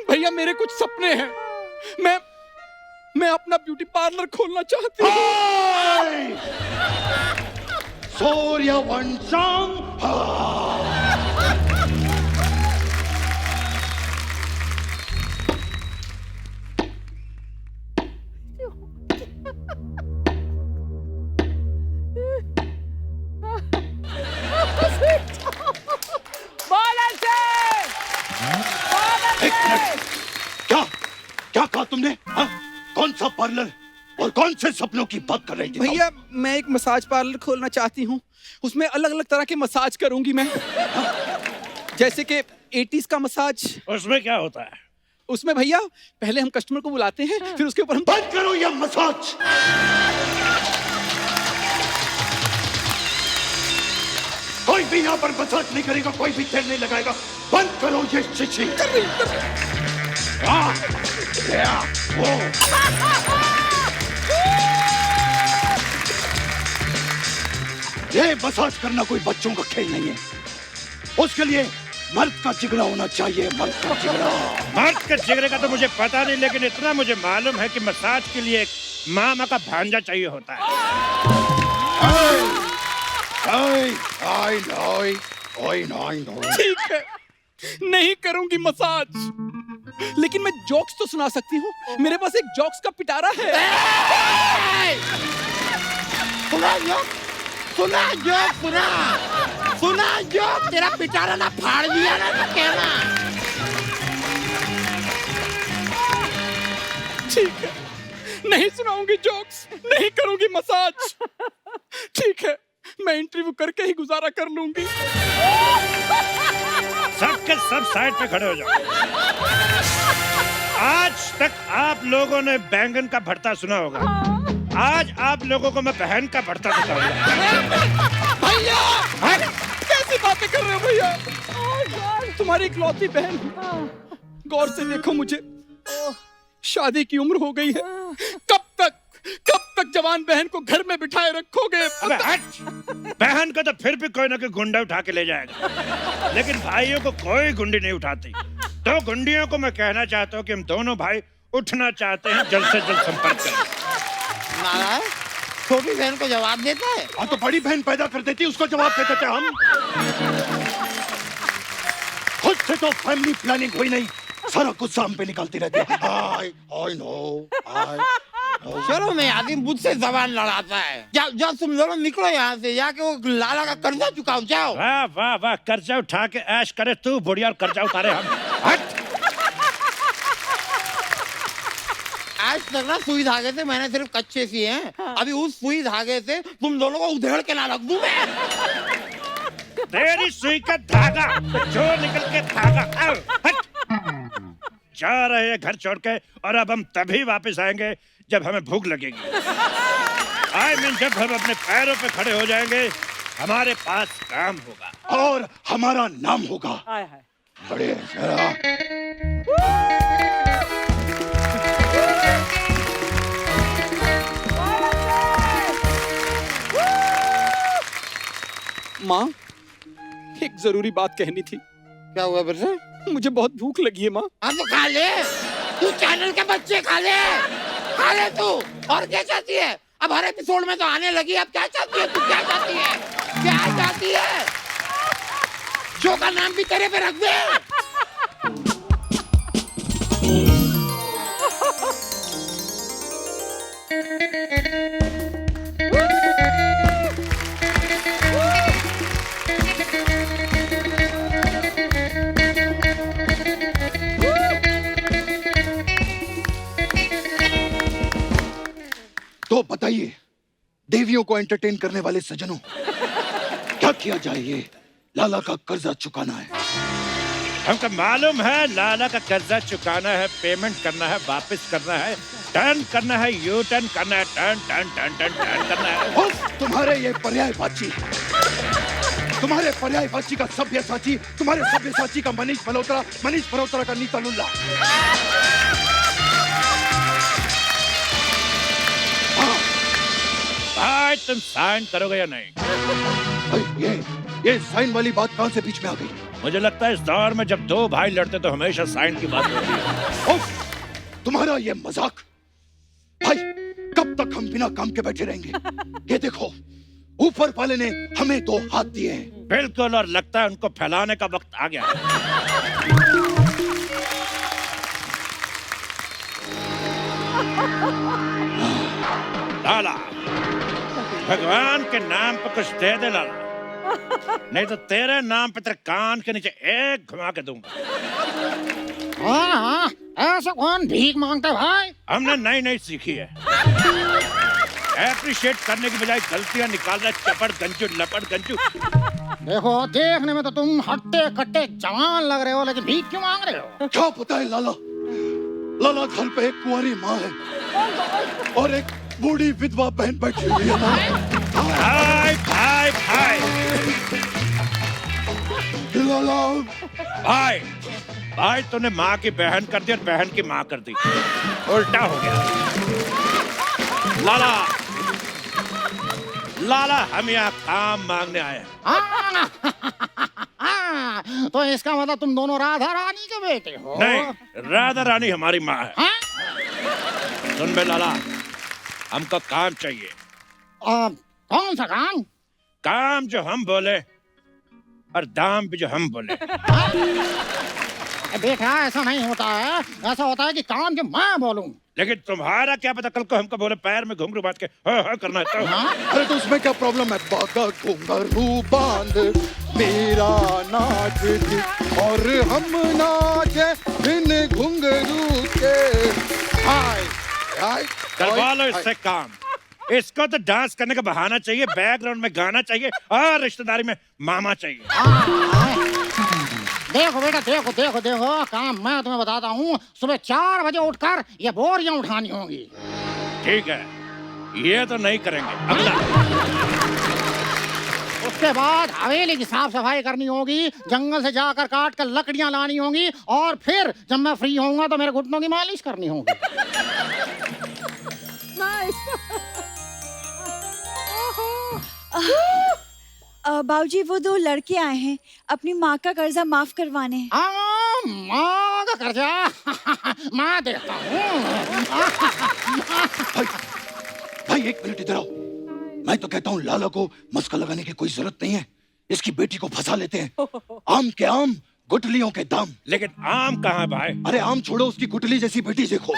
भैया, मेरे कुछ सपने हैं। मैं अपना ब्यूटी पार्लर खोलना चाहती हूँ। सूर्यवंशम। क्या क्या कहा तुमने? हाँ? कौन सा पार्लर और कौन से सपनों की बात कर रही थी? भैया, मैं एक मसाज पार्लर खोलना चाहती हूँ। उसमें अलग अलग तरह के मसाज करूंगी मैं। जैसे कि 80s का मसाज। उसमें क्या होता है? उसमें भैया पहले हम कस्टमर को बुलाते हैं, फिर उसके ऊपर हम। बंद करो ये मसाज। कोई भी यहाँ पर मसाज नहीं करेगा, कोई भी तेल नहीं लगाएगा। बंद करो ये शिशी। ये मसाज करना कोई बच्चों का खेल नहीं है। उसके लिए मर्द का जिगरा होना चाहिए, मर्द का जिगरा। मर्द के जिगरे का तो मुझे पता नहीं, लेकिन इतना मुझे मालूम है कि मसाज के लिए एक मामा का भांजा चाहिए होता है। ठीक है, नहीं करूंगी मसाज, लेकिन मैं जोक्स तो सुना सकती हूँ। मेरे पास एक जोक्स का पिटारा है। सुना जोक, सुना जोक, सुना जोक। तेरा पिटारा ना फाड़ दिया ना तो कहना। ठीक है, नहीं सुनाऊंगी जोक्स, नहीं करूंगी मसाज। ठीक है, मैं इंटरव्यू करके ही गुजारा कर लूंगी। सबके सब साइड पे खड़े हो जाओ। आज तक आप लोगों ने बैंगन का भरता सुना होगा, आज आप लोगों को मैं बहन का भरता बताऊंगा। भैया, कैसी बातें कर रहे हो भैया? तुम्हारी इकलौती बहन। गौर से देखो मुझे, शादी की उम्र हो गई है। कब तक जवान बहन को घर में बिठाए रखोगे? अबे हट! बहन को तो फिर भी कोई ना कोई गुंडा उठा के ले जाएगा, लेकिन भाइयों को कोई गुंडी नहीं उठाती। तो गुंडियों को मैं कहना चाहता हूँ कि हम दोनों भाई उठना चाहते हैं, जल्द से जल्द संपर्क करें। नारायण, छोटी बहन को जवाब देता है। हाँ तो बड़ी बहन पैदा कर देती, उसको जवाब दे देते हम। खुद से तो फैमिली प्लानिंग हुई नहीं, सारा गुस्सा हम पे निकालती रहती है। I know. चलो, मैं आदिम बुद्ध से जबान लड़ाता है। जाओ तुम दोनों निकलो यहाँ से, जाके वो लाला का कर्जा चुकाओ। जाओ। वाह वाह वाह, कर्जा उठा के ऐश करे तू बुढ़िया, और कर्जा उतारे हम। हट! आज तक ना सुई धागे से मैंने सिर्फ कच्चे सिए हैं। अभी उस सुई धागे से तुम दोनों को उधेड़ के ना रख दूं मैं। तेरी सुई का धागा जो निकल के धागा। हट! जा रहे हैं घर छोड़ के, और अब हम तभी वापस आएंगे जब हमें भूख लगेगी। जब हम अपने पैरों पे खड़े हो जाएंगे, हमारे पास काम होगा और हमारा नाम होगा। हाय हाय। बड़े जरा। माँ, एक जरूरी बात कहनी थी। क्या हुआ बेटा? मुझे बहुत भूख लगी है माँ। हाँ तो खा ले, तू चैनल के बच्चे खा ले तू। और क्या चाहती है? अब हर एपिसोड में तो आने लगी। अब क्या चाहती है तू? क्या चाहती है? क्या चाहती है? शो का नाम भी तेरे पे रख दे। तो बताइए, देवियों को एंटरटेन करने वाले सज्जनों, क्या किया जाए? ये लाला का कर्जा चुकाना है। हमको मालूम है लाला का कर्जा चुकाना है, पेमेंट करना है, वापस करना है, टर्न करना है, यू टर्न करना है, turn turn turn turn turn करना है। तुम्हारे ये पर्यायवाची, तुम्हारे पर्यायवाची का सभ्यसाची, तुम्हारे सभ्यसाची का मनीष मल्होत्रा, मनीष मल्होत्रा का नीता लुल्ला। भाई तुम साइन करोगे या नहीं? ये साइन वाली बात कहां से बीच में आ गई? मुझे लगता है इस दौर में जब दो भाई लड़ते तो हमेशा साइन की बात होती है। तुम्हारा ये मजाक, भाई कब तक हम बिना काम के बैठे रहेंगे? ये देखो, ऊपर वाले ने हमें 2 हाथ दिए हैं। बिल्कुल, और लगता है उनको फैलाने का वक्त आ गया है। लाला, भगवान के नाम पे कुछ दे दे लाला, नहीं तो तेरे नाम पे तेरे कान के नीचे एक घुमा के दूंगा। हाँ, ऐसा कौन भीख मांगता है भाई? हमने नई नई सीखी है। एप्रिशिएट करने की बजाय गलतियां निकाल रहे, चपड़ गंजू लपड़ गंजू। देखो, देखने में तो तुम हट्टे कट्टे जवान लग रहे हो, लेकिन भीख क्यों मांग रहे हो? क्या पता है लाला, लाला घर पे एक कुंवारी माँ है और एक बूढ़ी विधवा बहन बैठी हुई है। भाई भाई भाई लाला, भाई भाई तूने माँ की बहन कर दी और बहन की माँ कर दी, उल्टा हो गया। लाला लाला, हम यहाँ काम मांगने आए हैं। तो इसका मतलब तुम दोनों राधा रानी के बेटे हो? नहीं, राधा रानी हमारी माँ है। सुन बे लाला, हमको काम चाहिए। कौन सा काम? काम जो हम बोले और दाम भी जो हम बोले। बेटा, ऐसा नहीं होता है, ऐसा होता है कि काम जो मैं बोलूं। लेकिन तुम्हारा क्या पता, कल को हमको बोले पैर में घुंघरू बांध के हाँ करना है तो। अरे तो उसमें क्या प्रॉब्लम है? बागा घुंघरू बांध मेरा नाच और हम नाचे बिन घुंघरू के। हाय हाय, करवा लो इससे काम। इसको तो डांस करने का बहाना चाहिए, बैकग्राउंड में गाना चाहिए और रिश्तेदारी में मामा चाहिए। देखो बेटा, देखो देखो देखो, काम मैं तुम्हें बताता हूँ। सुबह 4 बजे उठकर ये बोरियां उठानी होंगी। ठीक है, ये तो नहीं करेंगे। अगला। उसके बाद हवेली की साफ सफाई करनी होगी, जंगल से जाकर काट कर लकड़ियां लानी होंगी, और फिर जब मैं फ्री होऊंगा तो मेरे घुटनों की मालिश करनी होगी। बाबूजी, वो 2 लड़के आए हैं अपनी माँ का कर्जा माफ करवाने। माँ का कर्जा मैं देता हूँ। भाई 1 मिनट इधर आओ। मैं तो कहता हूँ लाला को मस्का लगाने की कोई जरूरत नहीं है। इसकी बेटी को फंसा लेते हैं। आम के आम, गुटलियों के दाम। लेकिन आम कहाँ है भाई? अरे आम छोड़ो, उसकी गुटली जैसी बेटी देखो।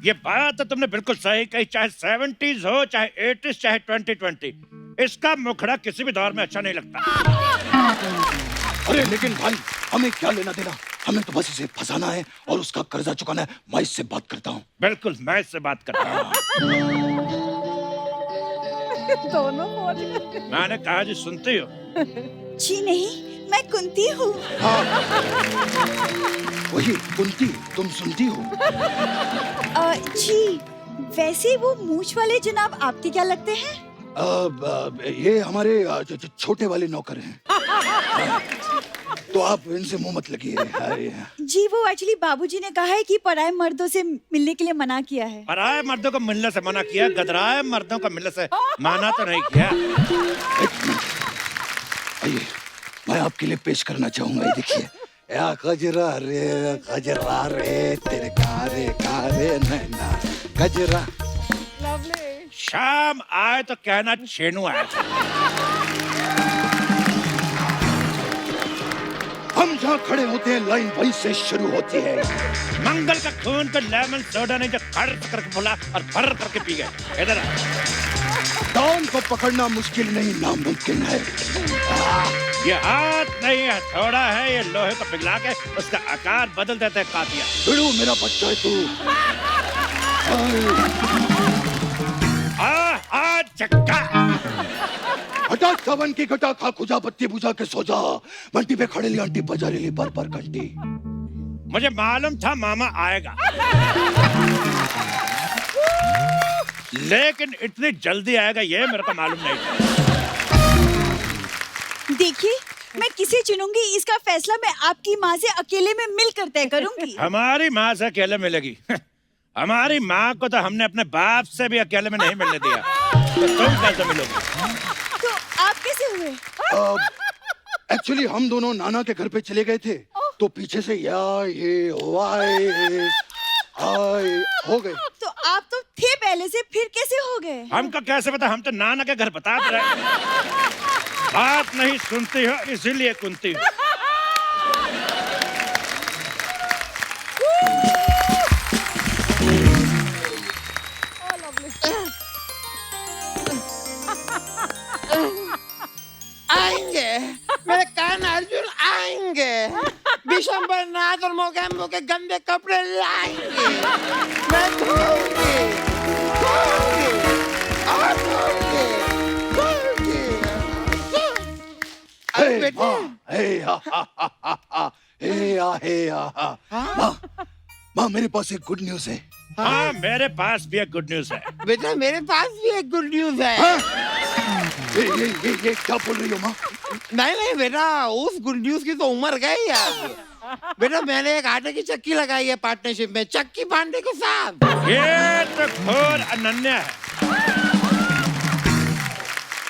ये बात तो तुमने बिल्कुल सही कही, चाहे 70s हो, चाहे 80s, चाहे 2020, इसका मुखड़ा किसी भी दौर में अच्छा नहीं लगता। अरे लेकिन भाई, हमें क्या लेना देना? हमें तो बस इसे फंसाना है और उसका कर्जा चुकाना है। मैं इससे बात करता हूँ। बिल्कुल, मैं इससे बात करता हूँ। दोनों मैंने कहा जी, सुनती हो? जी नहीं, मैं कुंती हूँ। वही कुंती, तुम सुनती हो? जी, वैसे वो मूछ वाले जनाब आपके क्या लगते हैं? ये हमारे छोटे वाले नौकर हैं। तो आप इनसे मुंह मत लगिए। जी, वो एक्चुअली बाबूजी ने कहा है कि पराये मर्दों से मिलने के लिए मना किया है। पराये मर्दों को मिलने से मना किया, गदराए मर्दों को मिलने से मना तो नहीं किया। आइए, मैं आपके लिए पेश करना चाहूंगा। ये देखिए, या गजरा रे तेरे कारे नैना गजरा। शाम आए तो कहना छेनू आया था। हम जहाँ खड़े होते हैं लाइन वहीं से शुरू होती है। मंगल का खून को लेमन सोडा ने जो खड़ करके बोला और भर करके पी गए। इधर आ। डॉन को पकड़ना मुश्किल नहीं, नामुमकिन है। ये हाथ नहीं हथौड़ा है, ये लोहे को पिघला के उसका आकार बदल देते हैं कातिया। बिड़ू मेरा बच्चा है तू। चक्का हटा सावन की घटा खा खुजा बत्ती बुझा के सो जा। मंटी पे खड़े ली आंटी बजा ली पर घंटी। मुझे मालूम था मामा आएगा, लेकिन इतनी जल्दी आएगा ये मेरे को मालूम नहीं था। देखिए, मैं किसे चुनूंगी इसका फैसला मैं आपकी माँ से अकेले में मिलकर तय करूंगी। हमारी माँ से अकेले मिलेगी? हमारी माँ को तो हमने अपने बाप से भी अकेले में नहीं मिलने दिया, तो तुम कैसे मिलोगी? तो आप कैसे हुए? एक्चुअली हम दोनों नाना के घर पे चले गए थे, तो पीछे से ये हो गए। तो आप तो थे पहले से, फिर कैसे हो गए? हमको कैसे पता? हम तो नाना के घर बता रहे। बात नहीं सुनती हो इसीलिए कुंती हो। आएंगे मेरे कान अर्जुन आएंगे, दिसंबर नाथ और मोगैम्बो के गंदे कपड़े लाएंगे। मैं धोऊंगी और धोऊंगी। अरे बेटा, माँ मेरे पास एक गुड न्यूज है। हाँ मेरे पास भी एक गुड न्यूज है। बेटा मेरे पास भी एक गुड न्यूज है। ये क्या बोल रही हो माँ? नहीं बेटा, उस गुड न्यूज की तो उम्र गई अब। बेटा मैंने एक आटे की चक्की लगाई है पार्टनरशिप में, चक्की पांडे के साथ। ये तो घोर अनन्या है।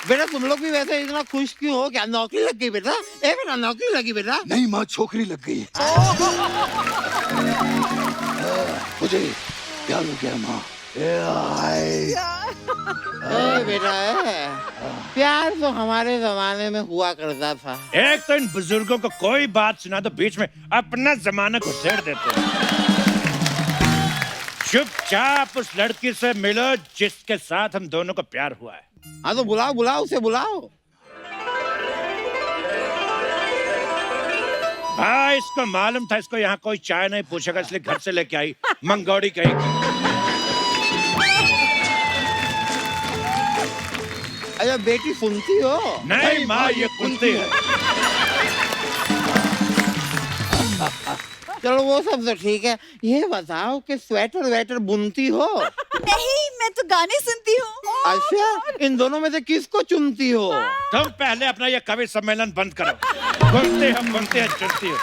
बेटा तुम लोग भी वैसे इतना खुश क्यों हो? क्या नौकरी लग गई बेटा? बेटा नौकरी लगी बेटा? नहीं माँ, छोकरी लग गई। मुझे प्यार हो गया माँ। बेटा प्यार तो हमारे जमाने में हुआ करता था। एक तो इन बुजुर्गों को कोई बात सुना तो बीच में अपना जमाना घुसेड़ देते हैं। चुपचाप उस लड़की से मिलो जिसके साथ हम दोनों को प्यार हुआ है। हाँ तो बुलाओ बुलाओ, उसे बुलाओ। हाँ इसको मालूम था इसको यहाँ कोई चाय नहीं पूछेगा, इसलिए घर से लेके आई मंगोड़ी कहीं। अरे बेटी सुनती हो? नहीं माँ, ये कुंती है। चलो वो सब तो ठीक है, ये बताओ कि स्वेटर वेटर बुनती हो? नहीं, मैं तो गाने सुनती हूँ। अच्छा, इन दोनों में से किसको चुनती हो? तुम पहले अपना ये कवि सम्मेलन बंद करो। बुनते हैं चुनती हो।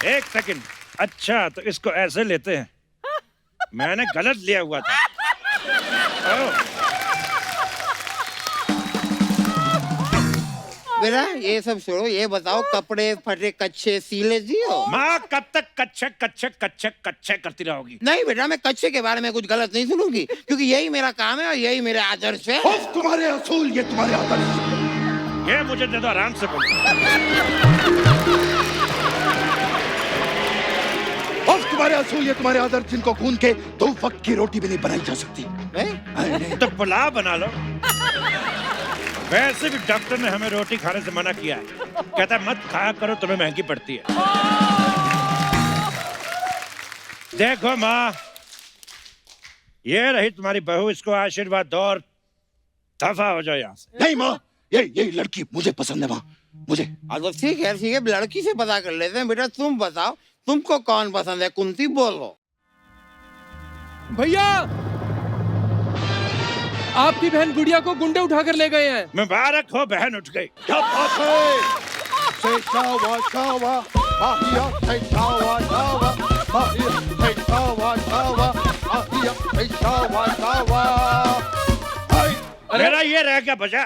एक सेकंड। अच्छा तो इसको ऐसे लेते हैं, मैंने गलत लिया हुआ था। बेटा ये सब छोड़ो, ये बताओ कपड़े फटे कच्चे सीले दियो? माँ कब तक कच्चे करती रहोगी? नहीं बेटा, मैं कच्चे के बारे में कुछ गलत नहीं सुनूंगी, क्योंकि यही मेरा काम है और यही मेरे आदर्श है। तुम्हारे असूल, ये तुम्हारे आदर्श। ये मुझे दे दो, आराम से बोलो। तुम्हारे असूल, ये तुम्हारे आदर्श, जिनको खून के 2 वक्त की रोटी भी नहीं बनाई जा सकती। तो पुलाव बना लो। वैसे भी डॉक्टर ने हमें रोटी खाने से मना किया है, कहता है मत खाया करो, तुम्हें महंगी पड़ती है। देखो माँ, ये रही तुम्हारी बहू, इसको आशीर्वाद दो और दफा हो जाओ यहाँ से। नहीं माँ, ये लड़की मुझे पसंद है माँ, मुझे। ठीक है लड़की से पता कर लेते हैं। बेटा तुम बताओ, तुमको कौन पसंद है? कुंती बोलो। भैया, आपकी बहन गुड़िया को गुंडे उठाकर ले गए हैं। मुबारक हो, बहन उठ गई। क्या बात है? शावा, शावा, आहिया, शावा, शावा, आहिया, शावा, शावा, आहिया, शावा, शावा। मेरा ये रह गया बजा।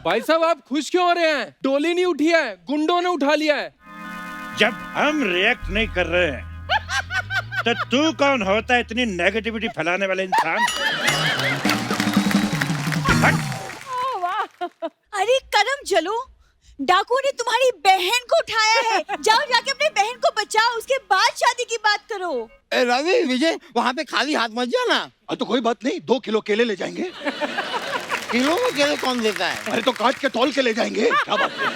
भाई साहब आप खुश क्यों हो रहे हैं? डोली नहीं उठी है, गुंडों ने उठा लिया है। जब हम रिएक्ट नहीं कर रहे हैं तो तू कौन होता है इतनी नेगेटिविटी फैलाने वाले इंसान? अरे करम जलो, डाकू ने तुम्हारी बहन को उठाया है। जाओ जाके अपने बहन को बचाओ, उसके बाद शादी की बात करो। रवि विजय वहाँ पे खाली हाथ मत जाना। तो कोई बात नहीं, 2 किलो केले ले जाएंगे। किलो में केले कौन देता है? अरे तो काट के तौल के ले जाएंगे, क्या बात है।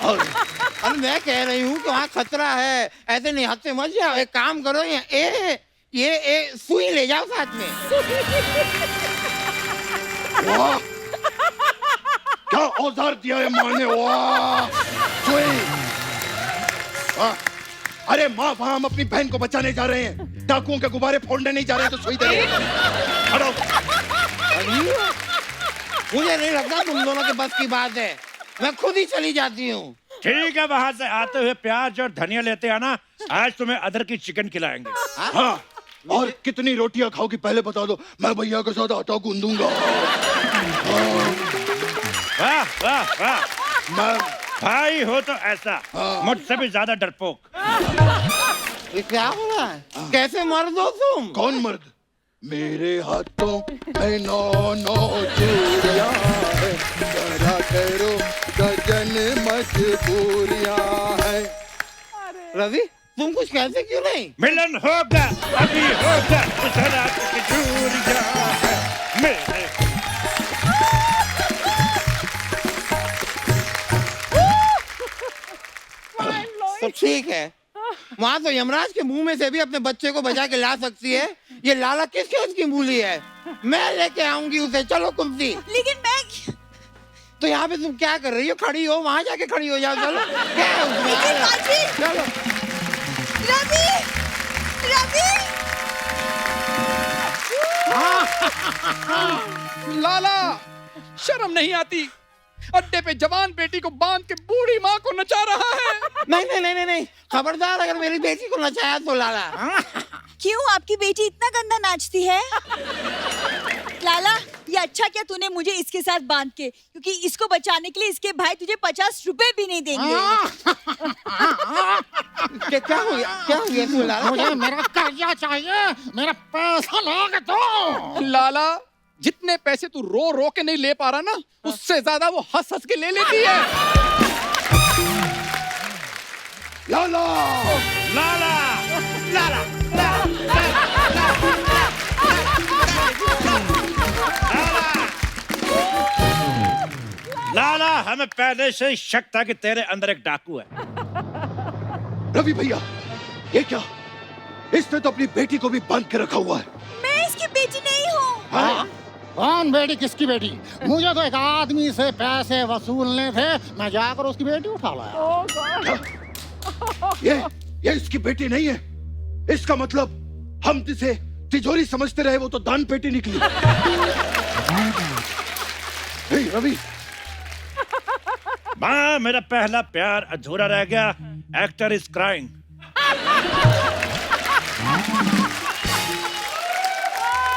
और अरे मैं कह रही हूँ कि वहाँ खतरा है, ऐसे नहीं हाथ से मत जाओ। एक काम करो, ये सुई ले जाओ साथ में। वाह, क्या औजार दिया है माँ ने, वाह। सुई। वाह। अरे माँ, वहाँ हम अपनी बहन को बचाने जा रहे हैं, डाकुओं के गुब्बारे फोड़ने नहीं जा रहे हैं, तो सुई दे रहे हैं। हटो। मुझे नहीं लगता तुम दोनों के बस की बात है, मैं खुद ही चली जाती हूँ। ठीक है, वहां से आते हुए प्याज और धनिया लेते आना, आज तुम्हें अदर की चिकन खिलाएंगे। हाँ, और कितनी रोटियां खाओगी पहले बता दो, मैं भैया के साथ आटा गूंदूंगा। वाह वाह वाह, मैं भाई हो तो ऐसा, मुझसे भी ज्यादा डरपोक। ये क्या हो रहा है? कैसे मर्द हो तुम? कौन मर्द? मेरे हाथों में 9 चूड़ियां है, जरा करो गजन मजबूरियां है। रवि तुम कुछ कहते क्यों नहीं? मिलन होगा, अभी होगा, जरा चूड़ियां है मेरे। तो ठीक है, वहाँ तो यमराज के मुंह में से भी अपने बच्चे को बचा के ला सकती है। ये लाला किस खेत की मूली है? मैं लेके आऊंगी उसे। चलो कुंती। लेकिन मैं तो यहाँ पे तुम क्या कर रही हो? खड़ी हो, वहाँ जाके खड़ी हो जाओ। चलो क्या है उसमें? चलो। रवि, रवि। लाला, शर्म नहीं आती? अड्डे पे जवान बेटी को बांध के बूढ़ी माँ को नचा रहा है। नहीं, खबरदार, अगर मेरी बेटी को नचाया तो लाला। क्यों, आपकी बेटी इतना गंदा नाचती है? लाला, ये अच्छा क्या तूने मुझे इसके साथ बांध के, क्योंकि इसको बचाने के लिए इसके भाई तुझे 50 रुपए भी नहीं देंगे। क्या हो गया तू लाला? मुझे मेरा कर्जा चाहिए, मेरा पैसा लोगे तो। लाला, जितने पैसे तू रो रो के नहीं ले पा रहा ना, उससे ज्यादा वो हंस हंस के ले लेती है। लाला, लाला, लाला, लाला, हमें पहले से ही शक था कि तेरे अंदर एक डाकू है। रवि भैया, ये क्या? इसने तो अपनी बेटी को भी बांध के रखा हुआ है। मैं इसकी बेटी नहीं हूँ। हाँ? कौन बेटी, किसकी बेटी? मुझे तो एक आदमी से पैसे वसूलने थे, मैं जाकर उसकी बेटी उठा लाया। ये इसकी बेटी नहीं है। इसका मतलब हम जिसे तिजोरी समझते रहे वो तो दान पेटी निकली। हे रवि, माँ, मेरा पहला प्यार अधूरा रह गया। Actor is crying.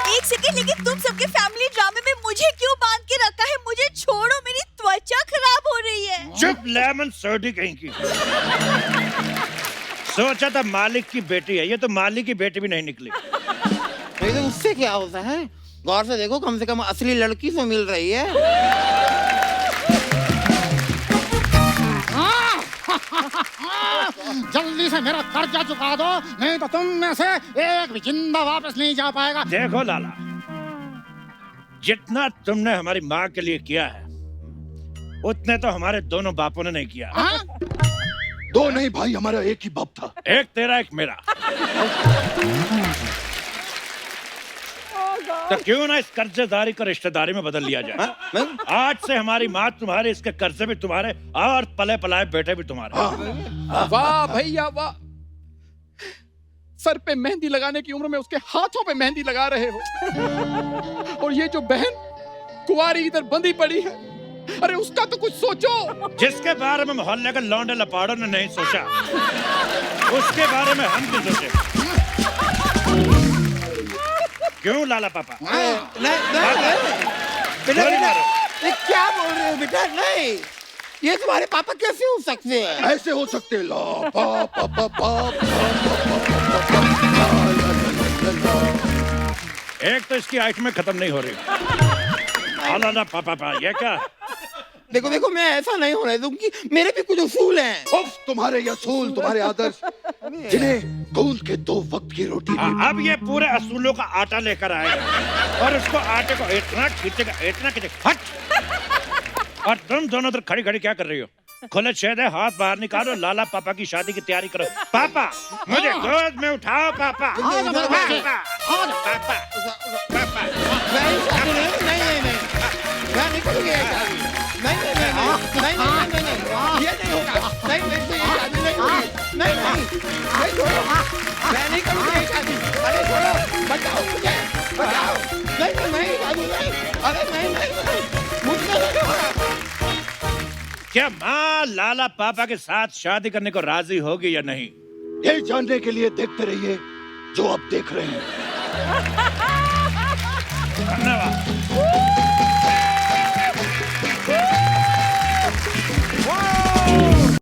एक सेकंड, लेकिन तुम सबके फैमिली ड्रामे में मुझे क्यों बांध के रखा है? मुझे छोड़ो, मेरी त्वचा खराब हो रही है। चुप, लेमन सोडी कहीं की। सोचा था मालिक की बेटी है, ये तो मालिक की बेटी भी नहीं निकली। तो उससे क्या होता है? गौर से देखो, कम से कम असली लड़की से मिल रही है। जल्दी से मेरा कर्जा चुका दो, नहीं तो तुम में से एक भी जिंदा वापस नहीं जा पाएगा। देखो लाला, जितना तुमने हमारी माँ के लिए किया है, उतने तो हमारे दोनों बापों ने नहीं किया। दो नहीं भाई, हमारा एक ही बाप था। एक तेरा, एक मेरा। तो क्यों ना इस कर्जेदारी को रिश्तेदारी में बदल लिया जाए? आज से हमारी माँ तुम्हारे, इसके कर्जे भी तुम्हारे, और पले पलाए बेटे भी तुम्हारे। वाह भैया वाह, सर पे मेहंदी लगाने की उम्र में उसके हाथों पे मेहंदी लगा रहे हो। और ये जो बहन कुंवारी इधर बंधी पड़ी है, अरे उसका तो कुछ सोचो। जिसके बारे में मोहल्ले के लौंडे लपाड़ों ने नहीं सोचा, उसके बारे में हम भी सोचे। क्यों लाला पापा? बेटा, ये क्या बोल रहे हो बेटा? नहीं, ये तुम्हारे पापा कैसे हो सकते हैं? ऐसे हो सकते। ला पा पा पा पा। एक तो इसकी आइटमें खत्म नहीं हो रही। लाला पापा, ये क्या? देखो देखो, मैं ऐसा नहीं होने दूंगी, मेरे भी कुछ उसूल हैं। उफ, तुम्हारे ये असूल, तुम्हारे आदर्श, जिन्हें गूंद के 2 वक्त की रोटी अब ये पूरे असूलों का आटा लेकर आएगा और उसको आटे को इतना खींचेगा, इतना खींचेगा, हट। और तुम दोनों उधर खड़ी खड़ी क्या कर रही हो? खुले छेद है, हाथ बाहर निकालो, लाला पापा की शादी की तैयारी करो। पापा, मुझे गोद में उठाओ पापा। पापा, पापा, पापा। नहीं नहीं नहीं, मैं नहीं करूंगी ये शादी। नहीं नहीं नहीं नहीं नहीं नहीं नहीं, ये नहीं होगा। नहीं नहीं नहीं, ये शादी नहीं होगी। नहीं नहीं, छोड़ो, मैं नहीं करूंगी ये शादी। अरे छोड़ो, बचाओ मुझे, बचाओ। नहीं नहीं नहीं, शादी नहीं। अरे नहीं नहीं, मुझसे नहीं होगा। क्या माँ लाला पापा के साथ शादी करने को राजी होगी या नहीं? ये जानने के लिए देखते रहिए जो आप देख रहे हैं। धन्यवाद।